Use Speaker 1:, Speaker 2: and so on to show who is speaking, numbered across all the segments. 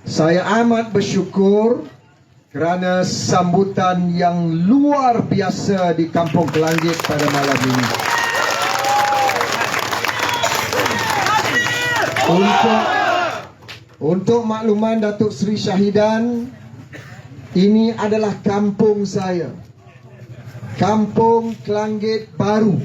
Speaker 1: Saya amat bersyukur kerana sambutan yang luar biasa di Kampung Kelanggit pada malam ini. Untuk makluman Datuk Seri Syahidan, ini adalah kampung saya, Kampung Kelanggit baru.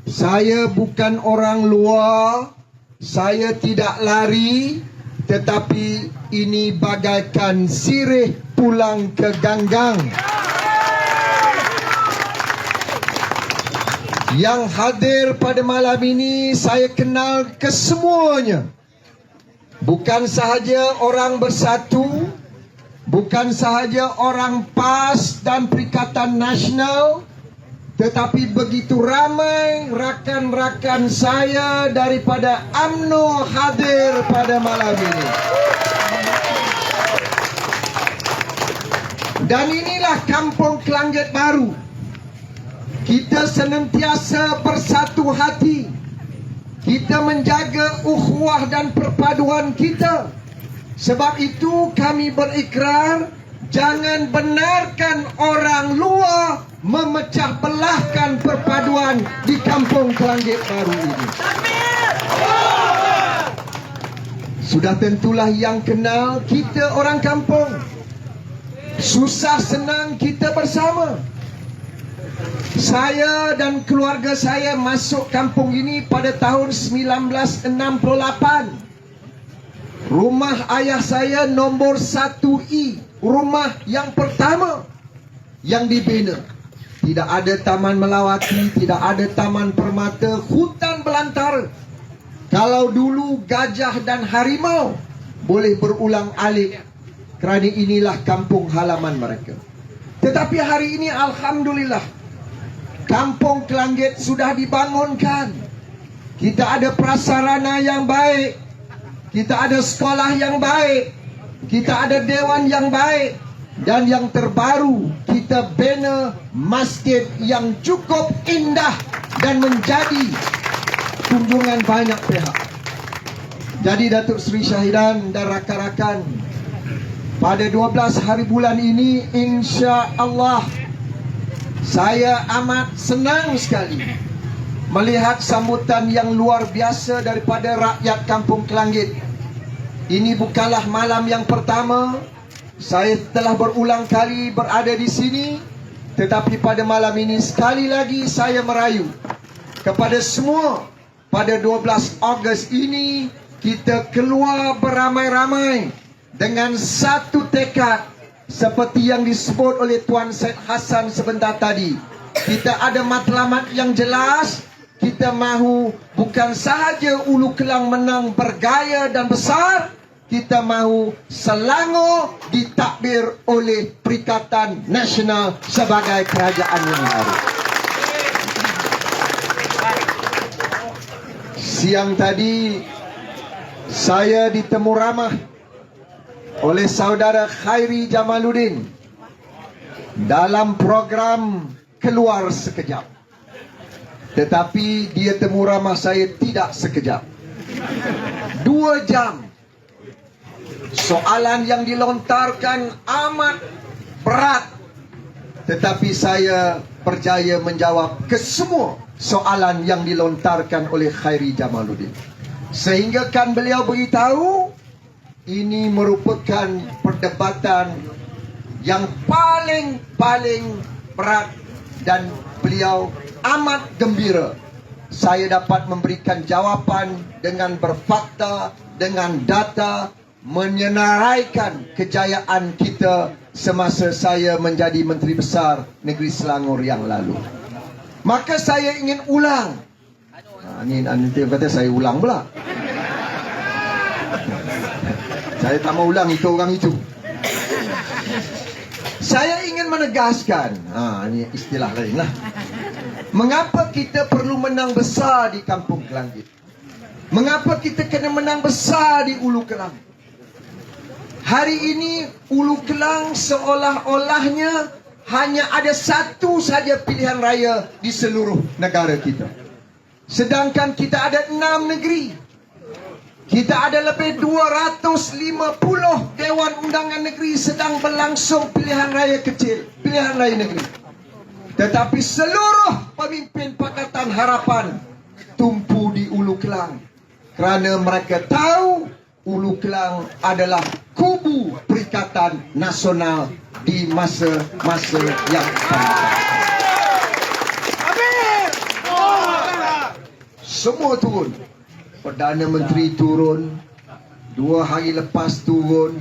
Speaker 1: Saya bukan orang luar, saya tidak lari, tetapi ini bagaikan sirih pulang ke ganggang. Yang hadir pada malam ini saya kenal kesemuanya. Bukan sahaja orang Bersatu, bukan sahaja orang PAS dan Perikatan Nasional, tetapi begitu ramai rakan-rakan saya daripada UMNO hadir pada malam ini. Dan inilah Kampung Kelanggit baru. Kita senantiasa bersatu hati. Kita menjaga ukhuwah dan perpaduan kita. Sebab itu kami berikrar, jangan benarkan orang luar memecah belahkan perpaduan di Kampung Kelanggit baru ini. Sudah tentulah yang kenal kita orang kampung. Susah senang kita bersama. Saya dan keluarga saya masuk kampung ini pada tahun 1968. Rumah ayah saya nombor 1I, rumah yang pertama yang dibina. Tidak ada taman melawati, tidak ada taman permata, hutan belantara. Kalau dulu gajah dan harimau boleh berulang alik, kerana inilah kampung halaman mereka. Tetapi hari ini alhamdulillah, Kampung Kelanggit sudah dibangunkan. Kita ada prasarana yang baik, kita ada sekolah yang baik, kita ada dewan yang baik, dan yang terbaru kita bina masjid yang cukup indah dan menjadi kunjungan banyak pihak. Jadi Datuk Seri Syahidan dan rakan-rakan, pada 12 hari bulan ini insya-Allah saya amat senang sekali melihat sambutan yang luar biasa daripada rakyat Kampung Kelanggit. Ini bukanlah malam yang pertama. Saya telah berulang kali berada di sini, tetapi pada malam ini sekali lagi saya merayu kepada semua, pada 12 Ogos ini kita keluar beramai-ramai dengan satu tekad, seperti yang disebut oleh Tuan Syed Hassan sebentar tadi. Kita ada matlamat yang jelas. Kita mahu bukan sahaja Ulu Kelang menang bergaya dan besar, kita mahu Selangor ditakbir oleh Perikatan Nasional sebagai kerajaan yang baru. Siang tadi saya ditemu ramah oleh saudara Khairi Jamaluddin dalam program Keluar Sekejap. Tetapi dia temu ramah saya tidak sekejap, 2 jam. Soalan yang dilontarkan amat berat, tetapi saya berjaya menjawab kesemua soalan yang dilontarkan oleh Khairi Jamaluddin. Sehingga kan beliau beritahu ini merupakan perdebatan yang paling berat, dan beliau amat gembira saya dapat memberikan jawapan dengan berfakta, dengan data, menyenaraikan kejayaan kita semasa saya menjadi Menteri Besar Negeri Selangor yang lalu. Maka saya ingin ulang. Ini nanti kata saya ulang pula. Saya tak mau ulang itu orang itu. Saya ingin menegaskan, ini istilah lain lah. Mengapa kita perlu menang besar di Kampung Kelanggit? Mengapa kita kena menang besar di Ulu Kelang? Hari ini Ulu Kelang seolah-olahnya hanya ada satu saja pilihan raya di seluruh negara kita. Sedangkan kita ada 6 negeri. Kita ada lebih 250 Dewan Undangan Negeri sedang berlangsung pilihan raya kecil, pilihan raya negeri. Tetapi seluruh pemimpin Pakatan Harapan tumpu di Ulu Kelang, kerana mereka tahu Ulu Kelang adalah kubu Perikatan Nasional di masa-masa yang akan datang. Semua turun. Perdana Menteri turun, 2 hari lepas turun,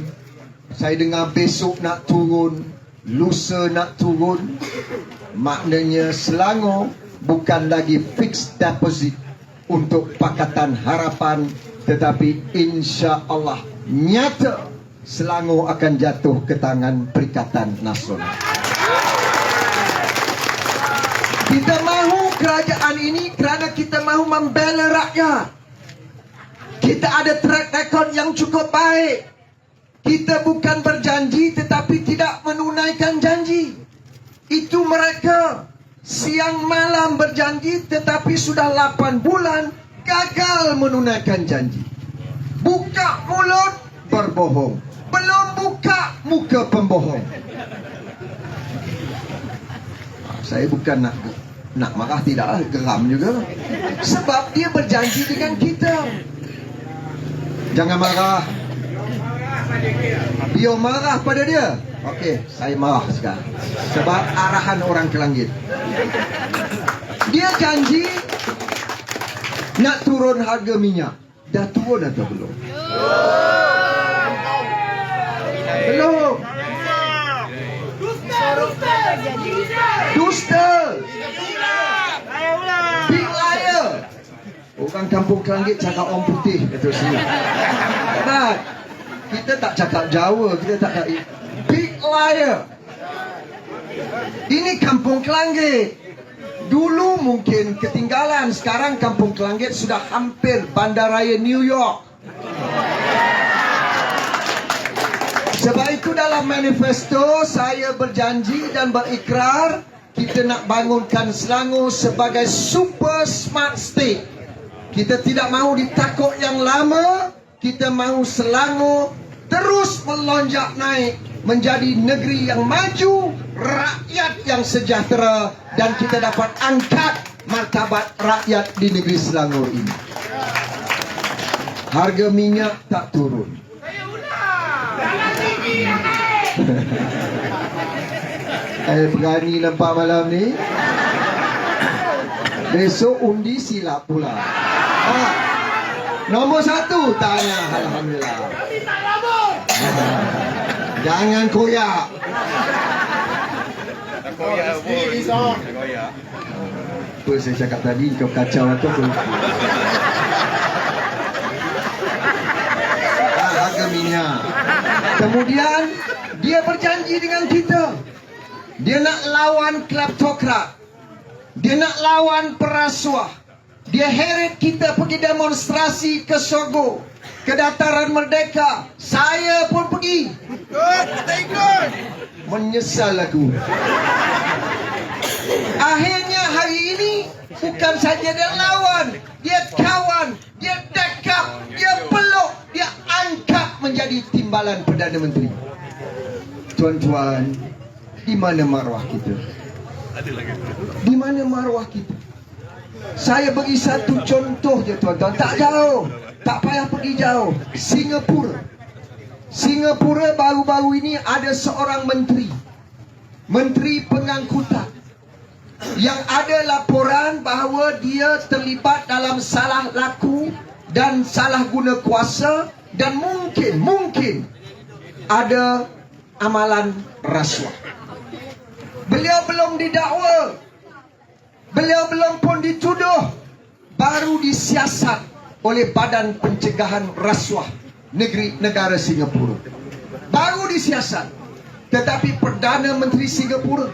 Speaker 1: saya dengar besok nak turun, lusa nak turun. Maknanya Selangor bukan lagi fixed deposit untuk Pakatan Harapan, tetapi insya-Allah nyata Selangor akan jatuh ke tangan Perikatan Nasional. Kita mahu kerajaan ini kerana kita mahu membela rakyat. Kita ada track record yang cukup baik. Kita bukan berjanji tetapi tidak menunaikan janji. Itu mereka siang malam berjanji tetapi sudah 8 bulan gagal menunaikan janji. Buka mulut berbohong, belum buka muka pembohong. Saya bukan nak marah, tidak, geram juga. Sebab dia berjanji dengan kita. Jangan marah. Biar marah pada dia. Okey, saya marah sekarang. Sebab arahan orang ke langit. Dia janji nak turun harga minyak. Dah turun atau belum? Belum. Dusta. Big liar. Orang kampung Kelangit cakap orang putih kata sini. Hebat. Kita tak cakap Jawa, kita tak cakap big liar. Ini kampung Kelangit. Dulu mungkin ketinggalan, sekarang kampung Kelangit sudah hampir bandaraya New York. Sebab itu dalam manifesto saya berjanji dan berikrar kita nak bangunkan Selangor sebagai super smart state. Kita tidak mahu ditakut yang lama. Kita mahu Selangor terus melonjak naik menjadi negeri yang maju, rakyat yang sejahtera, dan kita dapat angkat martabat rakyat di negeri Selangor ini. Harga minyak tak turun. Saya berani nampak malam ni. Besok undi silap pula. Nombor 1 tanya. Alhamdulillah. Jangan koyak. Apa saya cakap tadi, kau kacau atau apa? Harga minyak. Kemudian dia berjanji dengan kita. Dia nak lawan kleptokrat. Dia nak lawan perasuah. Dia heret kita pergi demonstrasi ke Sogo, ke Dataran Merdeka. Saya pun pergi. Menyesal aku. Akhirnya hari ini bukan saja dia lawan, dia kawan, dia dekap, dia peluk, dia angkat menjadi timbalan Perdana Menteri. Tuan-tuan, di mana maruah kita? Di mana maruah kita? Saya bagi satu contoh je tuan-tuan. Tak jauh, tak payah pergi jauh. Singapura. Singapura baru-baru ini ada seorang menteri, Menteri Pengangkutan, yang ada laporan bahawa dia terlibat dalam salah laku dan salah guna kuasa, dan mungkin ada amalan rasuah. Beliau belum didakwa, beliau belum pun dituduh, baru disiasat oleh Badan Pencegahan Rasuah negara Singapura. Baru disiasat. Tetapi Perdana Menteri Singapura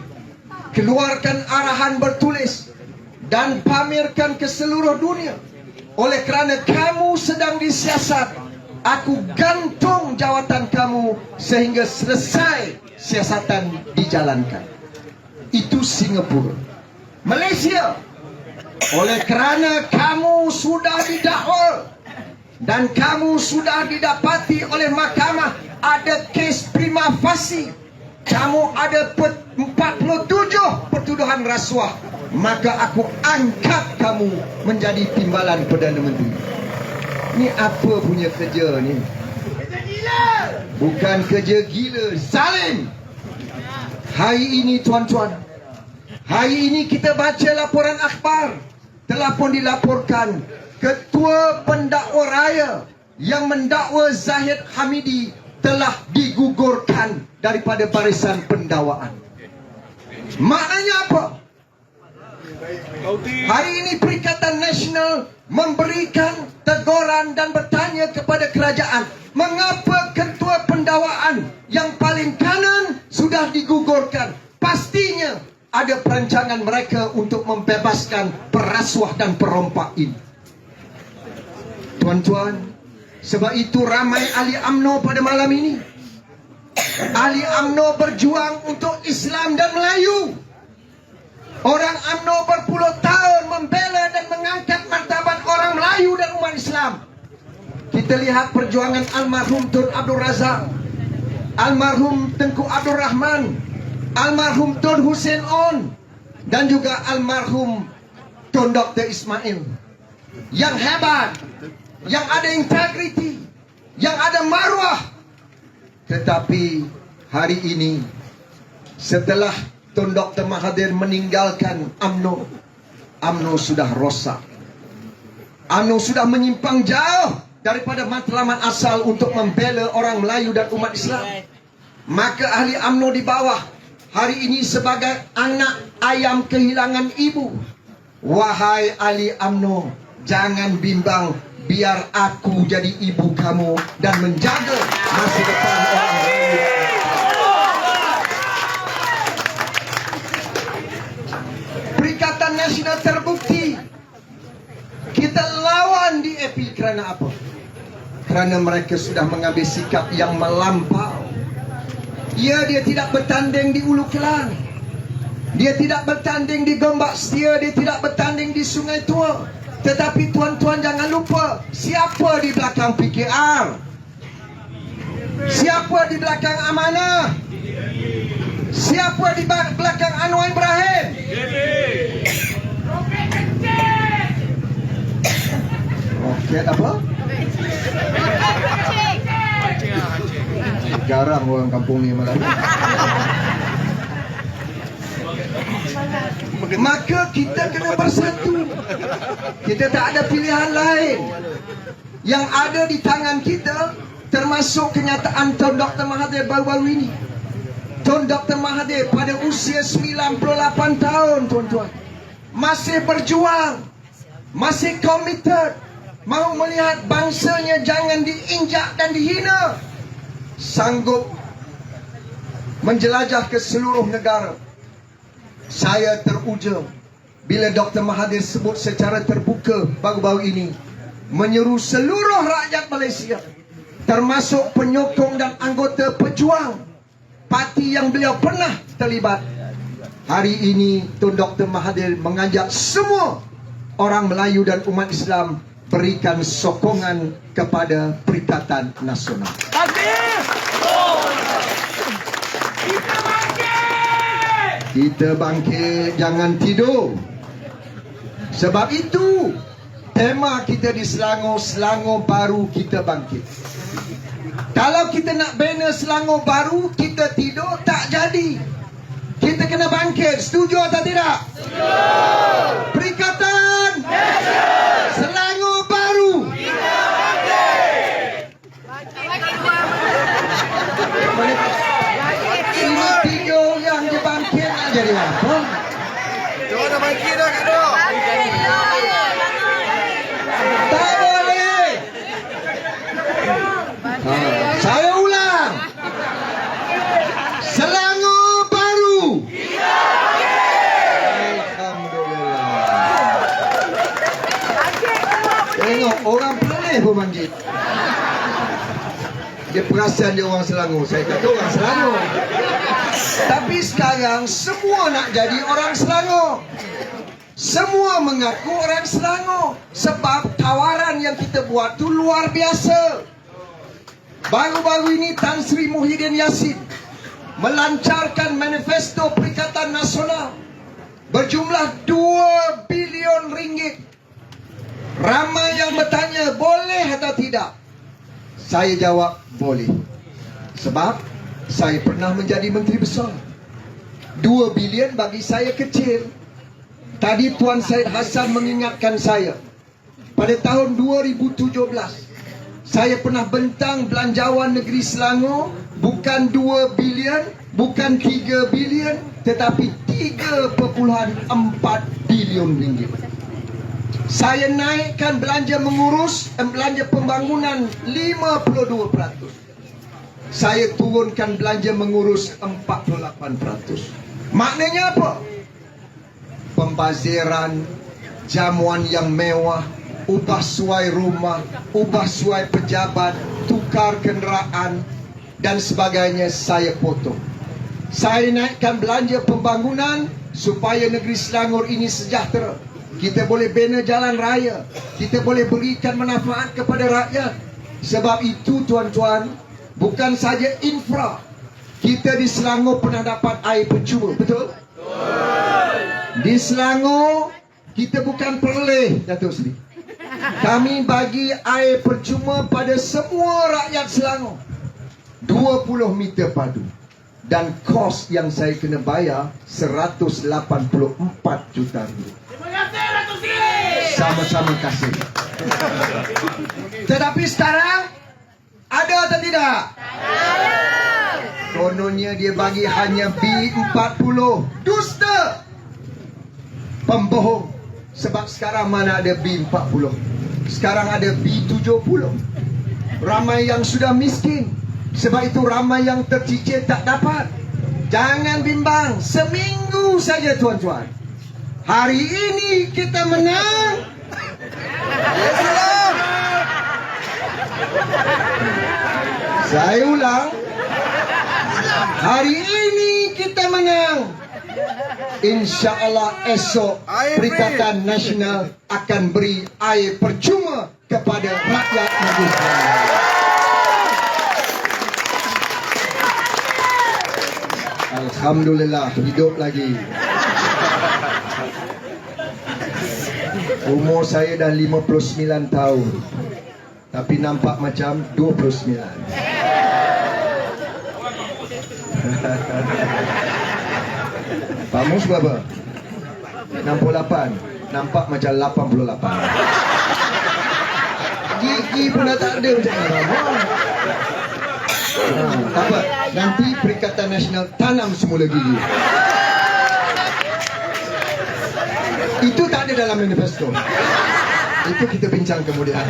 Speaker 1: keluarkan arahan bertulis dan pamerkan ke seluruh dunia. Oleh kerana kamu sedang disiasat, aku gantung jawatan kamu sehingga selesai siasatan dijalankan. Itu Singapura. Malaysia, oleh kerana kamu sudah didakwa dan kamu sudah didapati oleh mahkamah ada kes prima facie, kamu ada 47 pertuduhan rasuah, maka aku angkat kamu menjadi timbalan Perdana Menteri. Ni apa punya kerja ni? Kerja gila. Bukan kerja gila, zalim. Hari ini tuan-tuan, hari ini kita baca laporan akhbar, telah pun dilaporkan Ketua Pendakwa Raya yang mendakwa Zahid Hamidi telah digugurkan daripada barisan pendakwaan. Maknanya apa? Hari ini Perikatan Nasional memberikan teguran dan bertanya kepada kerajaan, mengapa ketua pendakwaan yang paling kanan sudah digugurkan? Pastinya ada perancangan mereka untuk membebaskan perasuah dan perompak ini. Tuan-tuan, sebab itu ramai ahli UMNO pada malam ini. Ahli UMNO berjuang untuk Islam dan Melayu. Orang UMNO berpuluh tahun membela dan mengangkat martabat orang Melayu dan umat Islam. Kita lihat perjuangan almarhum Tun Abdul Razak, almarhum Tengku Abdul Rahman, almarhum Tun Hussein On, dan juga almarhum Tun Dr. Ismail. Yang hebat, yang ada integriti, yang ada maruah. Tetapi hari ini setelah Tun Dr. Mahathir meninggalkan UMNO, UMNO sudah rosak. UMNO sudah menyimpang jauh daripada matlamat asal untuk membela orang Melayu dan umat Islam. Maka ahli UMNO di bawah hari ini sebagai anak ayam kehilangan ibu. Wahai ahli UMNO, jangan bimbang, biar aku jadi ibu kamu dan menjaga masa depan orang Melayu. Perikatan Nasional terbukti kita lawan DAP kerana apa? Kerana mereka sudah mengambil sikap yang melampau. Dia tidak bertanding di Ulu Kelang, dia tidak bertanding di Gombak Setia, dia tidak bertanding di Sungai Tua. Tetapi tuan-tuan jangan lupa, siapa di belakang PKR? Siapa di belakang Amanah? Siapa di belakang Anwar Ibrahim? Roket apa? Garang orang kampung ni malam. Maka kita kena bersatu. Kita tak ada pilihan lain. Yang ada di tangan kita, termasuk kenyataan Tun Dr. Mahathir baru-baru ini. Tun Dr. Mahathir pada usia 98 tahun, tuan-tuan, masih berjuang, masih committed, mahu melihat bangsanya jangan diinjak dan dihina. Sanggup menjelajah ke seluruh negara. Saya teruja bila Dr. Mahathir sebut secara terbuka baru-baru ini, menyeru seluruh rakyat Malaysia, termasuk penyokong dan anggota pejuang parti yang beliau pernah terlibat. Hari ini Tun Dr. Mahathir mengajak semua orang Melayu dan umat Islam berikan sokongan kepada Perikatan Nasional. Kita bangkit, jangan tidur. Sebab itu tema kita di Selangor, Selangor baru kita bangkit. Kalau kita nak bina Selangor baru, kita tidur tak jadi. Kita kena bangkit. Setuju atau tidak? Setuju. Perikatan Selangor baru. Kita bangkit. Ini 3 orang dibangkit nak jadi apa?
Speaker 2: Jangan dah bangkit dah Kak Dok.
Speaker 1: Tak boleh. Saya ulang. Selangor baru. Alhamdulillah. Tengok orang Perlis pun bangkit. Dia perasan dia orang Selangor. Saya kata orang Selangor. Tapi sekarang semua nak jadi orang Selangor. Semua mengaku orang Selangor sebab tawaran yang kita buat tu luar biasa. Baru-baru ini Tan Sri Muhyiddin Yassin melancarkan manifesto Perikatan Nasional berjumlah 2 bilion ringgit. Ramai yang bertanya boleh atau tidak. Saya jawab boleh. Sebab saya pernah menjadi Menteri Besar. 2 bilion bagi saya kecil. Tadi Tuan Syed Hassan mengingatkan saya, pada tahun 2017 saya pernah bentang belanjawan negeri Selangor bukan 2 bilion, bukan 3 bilion, tetapi 3.4 bilion ringgit. Saya naikkan belanja mengurus belanja pembangunan 52%. Saya turunkan belanja mengurus 48%. Maknanya apa? Pembaziran, jamuan yang mewah, ubah suai rumah, ubah suai pejabat, tukar kenderaan dan sebagainya saya potong. Saya naikkan belanja pembangunan supaya negeri Selangor ini sejahtera. Kita boleh bina jalan raya, kita boleh berikan manfaat kepada rakyat. Sebab itu tuan-tuan, bukan saja infra. Kita di Selangor pernah dapat air percuma, betul? Di Selangor kita bukan perleh, Datuk Seri. Kami bagi air percuma pada semua rakyat Selangor. 20 meter padu. Dan kos yang saya kena bayar 184 juta ringgit.
Speaker 3: Terima kasih Datuk Seri.
Speaker 1: Sama-sama kasih. Tetapi sekarang ada atau tidak? Ada. Kononnya dia bagi hanya B40. Dusta. Pembohong. Sebab sekarang mana ada B40? Sekarang ada B70. Ramai yang sudah miskin. Sebab itu ramai yang tercicir tak dapat. Jangan bimbang. Seminggu saja tuan-tuan. Hari ini kita menang. Saya ulang. Hari ini kita menang. InsyaAllah esok Perikatan Nasional akan beri air percuma kepada rakyat negeri Selangor. Alhamdulillah hidup lagi. Umur saya dah 59 tahun. Tapi nampak macam 29. Pak Mus berapa? 68. Nampak macam 88. Gigi pun dah tak ada macam mana. Tak apa. Nanti Perikatan Nasional tanam semula gigi. Itu tak ada dalam manifesto. Itu kita bincang kemudian.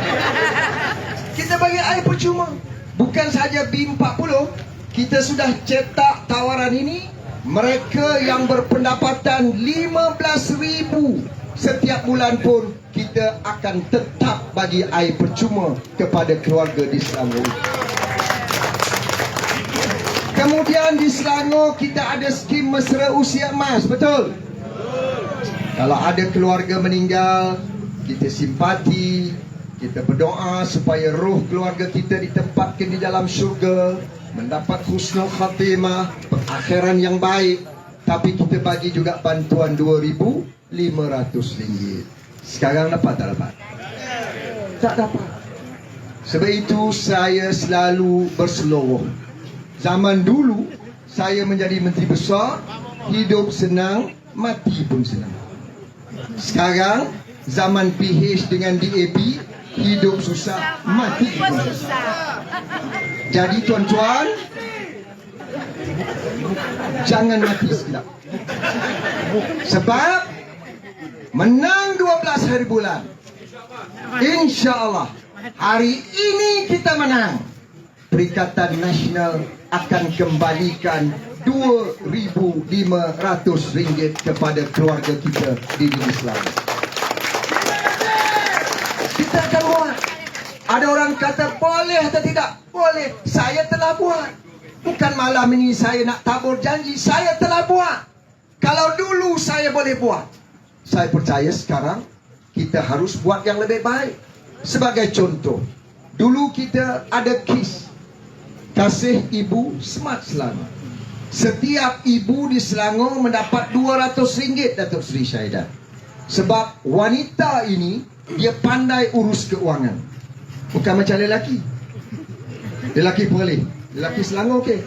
Speaker 1: Kita bagi air percuma. Bukan saja B40. Kita sudah cetak tawaran ini. Mereka yang berpendapatan 15,000 setiap bulan pun kita akan tetap bagi air percuma kepada keluarga di Selangor. Kemudian di Selangor kita ada skim mesra usia emas, betul? Kalau ada keluarga meninggal, kita simpati, kita berdoa supaya roh keluarga kita ditempatkan di dalam syurga, mendapat husnul khatimah, akhiran yang baik. Tapi kita bagi juga bantuan RM2,500. Sekarang dapat tak dapat? Tak dapat. Sebab itu saya selalu berseluruh. Zaman dulu saya menjadi Menteri Besar, hidup senang, mati pun senang. Sekarang zaman PH dengan DAP, hidup susah, mati pun susah. Jadi tuan-tuan, jangan mati sekejap. Sebab menang 12 hari bulan. InsyaAllah hari ini kita menang. Perikatan Nasional akan kembalikan RM2,500 kepada keluarga kita di negeri Selangor. Kita akan buat. Ada orang kata boleh atau tidak? Boleh. Saya telah buat. Bukan malam ini saya nak tabur janji. Saya telah buat. Kalau dulu saya boleh buat. Saya percaya sekarang kita harus buat yang lebih baik. Sebagai contoh, dulu kita ada KIS, Kasih Ibu Smart Selangor. Setiap ibu di Selangor mendapat RM200, Datuk Seri Syahidah. Sebab wanita ini dia pandai urus keuangan. Bukan macam lelaki. Lelaki boleh. Lelaki Selangor okey.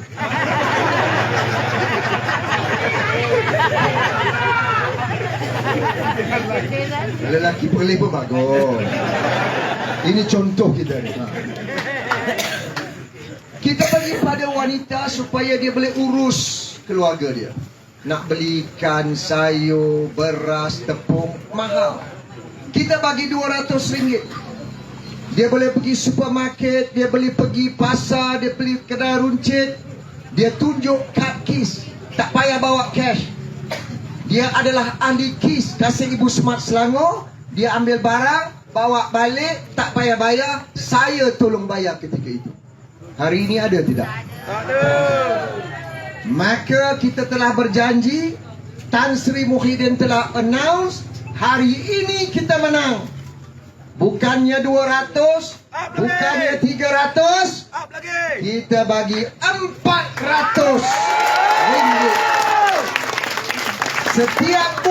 Speaker 1: Lelaki boleh pun bagus. Ini contoh kita ni. Kita bagi pada wanita supaya dia boleh urus keluarga dia. Nak beli ikan, sayur, beras, tepung, mahal. Kita bagi RM200. Dia boleh pergi supermarket, dia boleh pergi pasar, dia beli kedai runcit. Dia tunjuk kad KIS, tak payah bawa cash. Dia adalah ahli KIS, Kasih Ibu Smart Selangor. Dia ambil barang, bawa balik, tak payah bayar. Saya tolong bayar ketika itu. Hari ini ada tidak? Maka kita telah berjanji, Tan Sri Muhyiddin telah announce, hari ini kita menang. Bukannya 200, bukannya 300, kita bagi 400 ringgit. Setiap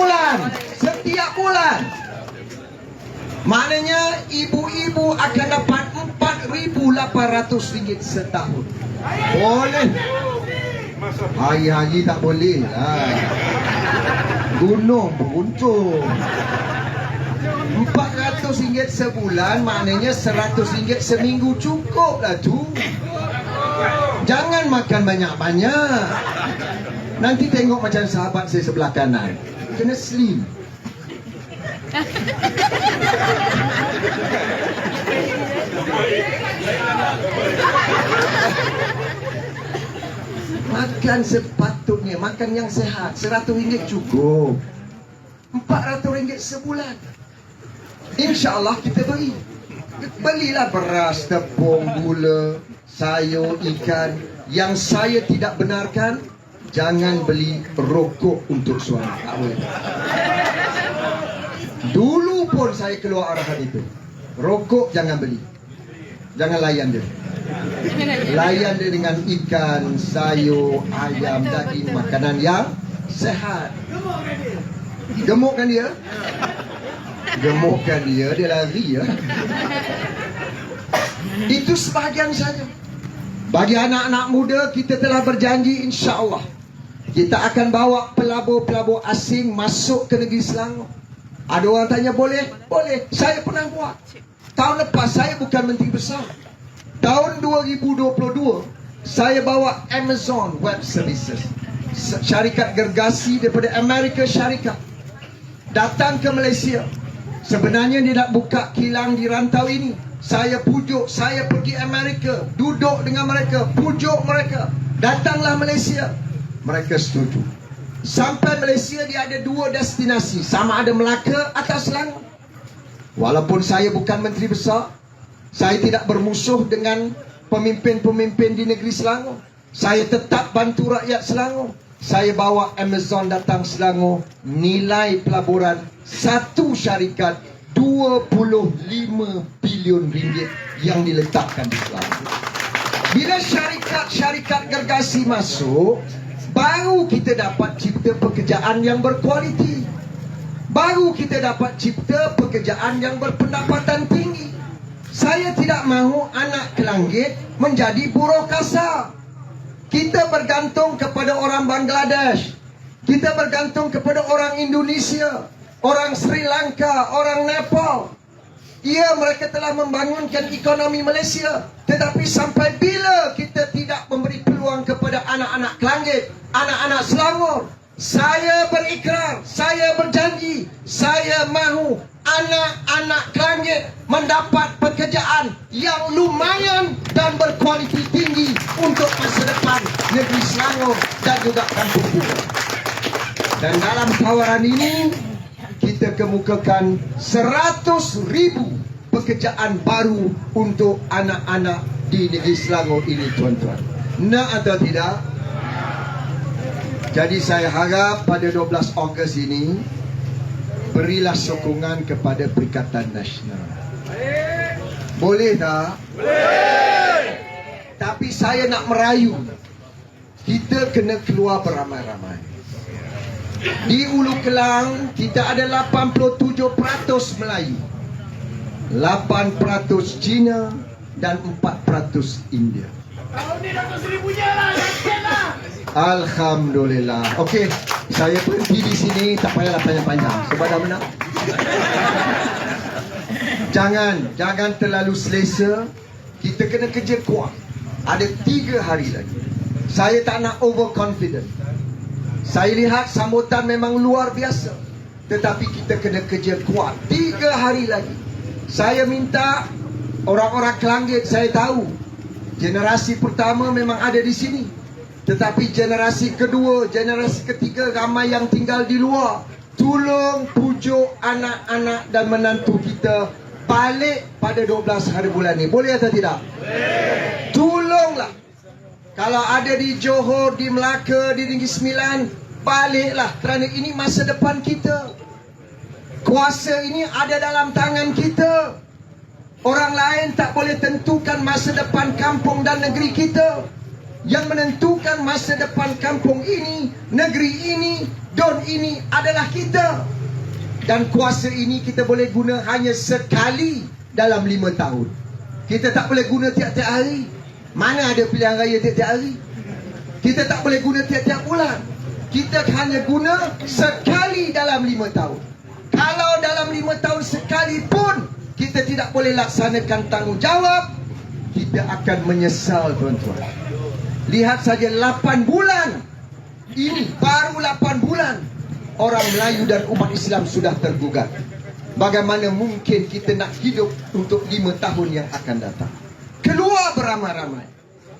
Speaker 1: bulan. Maknanya ibu-ibu akan dapat RM4,800 setahun. Boleh. Hari-hari tak boleh lah. Gunung beruntung. RM400 sebulan, maknanya RM100 seminggu, cukup lah tu. Jangan makan banyak-banyak. Nanti tengok macam sahabat saya sebelah kanan, kena slim. Makan sepatutnya, makan yang sehat. RM100 cukup. RM400 sebulan. InsyaAllah kita beri. Belilah beras, tepung, gula, sayur, ikan. Yang saya tidak benarkan, jangan beli rokok untuk suami. Tak boleh. Dulu pun saya keluar arahan itu. Rokok jangan beli. Jangan layan dia. Layan dia dengan ikan, sayur, ayam, daging, makanan yang sehat. Gemukkan dia. Gemukkan dia, dia lari ya. Itu sebahagian saja. Bagi anak-anak muda, kita telah berjanji insya-Allah kita akan bawa pelabur-pelabur asing masuk ke negeri Selangor. Ada orang tanya boleh? Boleh. Saya pernah buat. Tahun lepas saya bukan menteri besar. Tahun 2022 saya bawa Amazon Web Services, syarikat gergasi daripada Amerika Syarikat, datang ke Malaysia. Sebenarnya dia nak buka kilang di rantau ini. Saya pujuk, saya pergi Amerika, duduk dengan mereka, pujuk mereka, datanglah Malaysia. Mereka setuju. Sampai Malaysia dia ada 2 destinasi, sama ada Melaka atau Selangor. Walaupun saya bukan menteri besar, saya tidak bermusuh dengan pemimpin-pemimpin di negeri Selangor. Saya tetap bantu rakyat Selangor. Saya bawa Amazon datang Selangor. Nilai pelaburan satu syarikat RM25 bilion yang diletakkan di Selangor. Bila syarikat-syarikat gergasi masuk, baru kita dapat cipta pekerjaan yang berkualiti. Baru kita dapat cipta pekerjaan yang berpendapatan tinggi. Saya tidak mahu anak Kelanggit menjadi buruh kasar. Kita bergantung kepada orang Bangladesh. Kita bergantung kepada orang Indonesia, orang Sri Lanka, orang Nepal. Ya, mereka telah membangunkan ekonomi Malaysia. Tetapi sampai bila kita tidak memberi peluang kepada anak-anak Kelanggit, anak-anak Selangor? Saya berikrar, saya berjanji, saya mahu anak-anak Kelanggit mendapat pekerjaan yang lumayan dan berkualiti tinggi untuk masa depan negeri Selangor dan juga kampung kita. Dan dalam tawaran ini kita kemukakan 100,000 pekerjaan baru untuk anak-anak di negeri Selangor ini, tuan-tuan. Nak atau tidak? Jadi saya harap pada 12 Ogos ini berilah sokongan kepada Perikatan Nasional. Boleh tak? Boleh. Tapi saya nak merayu, kita kena keluar beramai-ramai. Di Ulu Kelang kita ada 87% Melayu, 8% Cina dan 4% India.
Speaker 3: Tahun ni Datuk Seri punya lah, yakin lah.
Speaker 1: Alhamdulillah. Okey, saya berhenti di sini, tak payahlah panjang-panjang sebab dah menang. Jangan terlalu selesa. Kita kena kerja kuat. Ada 3 hari lagi. Saya tak nak overconfident. Saya lihat sambutan memang luar biasa, tetapi kita kena kerja kuat. 3 hari lagi. Saya minta orang-orang Kelanggit, saya tahu generasi pertama memang ada di sini, tetapi generasi kedua, generasi ketiga ramai yang tinggal di luar. Tolong pujuk anak-anak dan menantu kita balik pada 12 hari bulan ni. Boleh atau tidak? Boleh. Tolonglah. Kalau ada di Johor, di Melaka, di Negeri Sembilan, baliklah, kerana ini masa depan kita. Kuasa ini ada dalam tangan kita. Orang lain tak boleh tentukan masa depan kampung dan negeri kita. Yang menentukan masa depan kampung ini, negeri ini, don ini adalah kita. Dan kuasa ini kita boleh guna hanya sekali dalam 5 tahun. Kita tak boleh guna tiap-tiap hari. Mana ada pilihan raya tiap-tiap hari? Kita tak boleh guna tiap-tiap bulan. Kita hanya guna sekali dalam 5 tahun. Kalau dalam 5 tahun sekali pun kita tidak boleh laksanakan tanggungjawab, kita akan menyesal, tuan-tuan. Lihat saja 8 bulan. Ini baru 8 bulan. Orang Melayu dan umat Islam sudah tergugat. Bagaimana mungkin kita nak hidup untuk 5 tahun yang akan datang? Keluar beramai-ramai.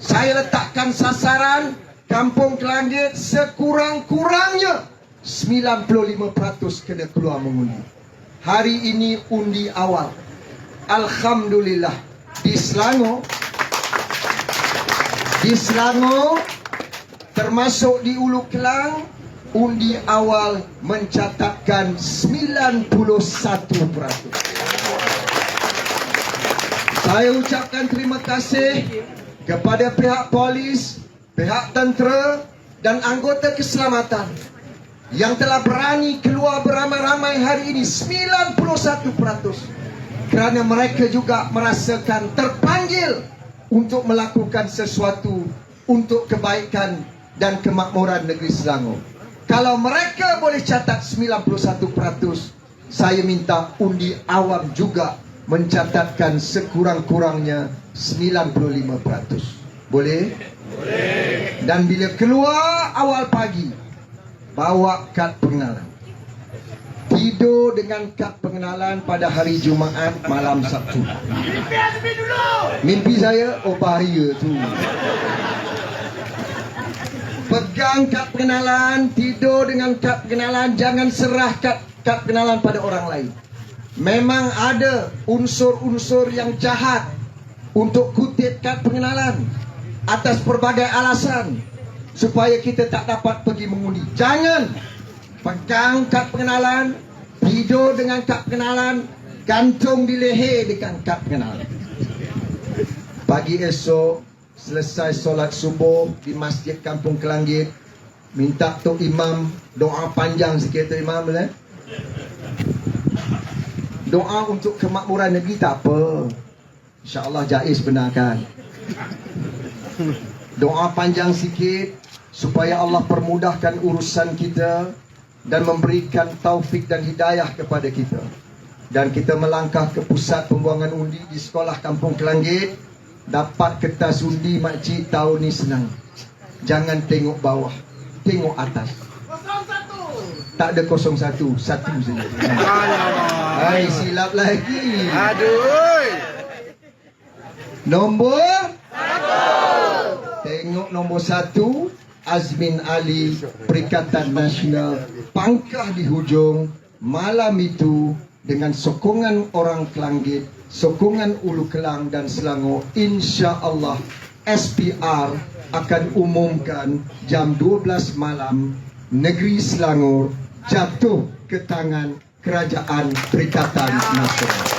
Speaker 1: Saya letakkan sasaran Kampung Kelanggit sekurang-kurangnya 95% kena keluar mengundi. Hari ini undi awal. Alhamdulillah. Di Selangor termasuk di Ulu Kelang, undi awal mencatatkan 91%. Saya ucapkan terima kasih kepada pihak polis, pihak tentera dan anggota keselamatan yang telah berani keluar beramai-ramai hari ini, 91%. Kerana mereka juga merasakan terpanggil untuk melakukan sesuatu untuk kebaikan dan kemakmuran negeri Selangor. Kalau mereka boleh catat 91%, saya minta undi awam juga mencatatkan sekurang-kurangnya 95%. Boleh? Boleh. Dan bila keluar awal pagi, bawa kad pengenalan. Tidur dengan kad pengenalan pada hari Jumaat malam Sabtu.
Speaker 3: Mimpi dulu.
Speaker 1: Mimpi saya, oh bahaya tu. Pegang kad pengenalan, tidur dengan kad pengenalan, jangan serah kad pengenalan pada orang lain. Memang ada unsur-unsur yang jahat untuk kutip kad pengenalan atas pelbagai alasan supaya kita tak dapat pergi mengundi. Jangan pegang kad pengenalan, tidur dengan kad pengenalan, gantung di leher dengan kad pengenalan. Pagi esok selesai solat subuh di Masjid Kampung Kelanggit, minta Tok Imam doa panjang sikit. Tok Imam boleh? Doa untuk kemakmuran negeri tak apa, InsyaAllah Jaiz benarkan. Doa panjang sikit supaya Allah permudahkan urusan kita dan memberikan taufik dan hidayah kepada kita. Dan kita melangkah ke pusat pembuangan undi di sekolah Kampung Kelanggit. Dapat kertas undi makcik, tahun ni senang. Jangan tengok bawah, tengok atas.
Speaker 3: 01.
Speaker 1: Tak ada 01, satu saja. Hai, silap lagi.
Speaker 2: Aduh.
Speaker 1: Nombor 1. Tengok nombor 1, Azmin Ali, Perikatan Nasional, pangkah di hujung. Malam itu dengan sokongan orang Kelanggit, sokongan Ulu Kelang dan Selangor, insya-Allah SPR akan umumkan jam 12 malam negeri Selangor jatuh ke tangan Kerajaan Perikatan Nasional.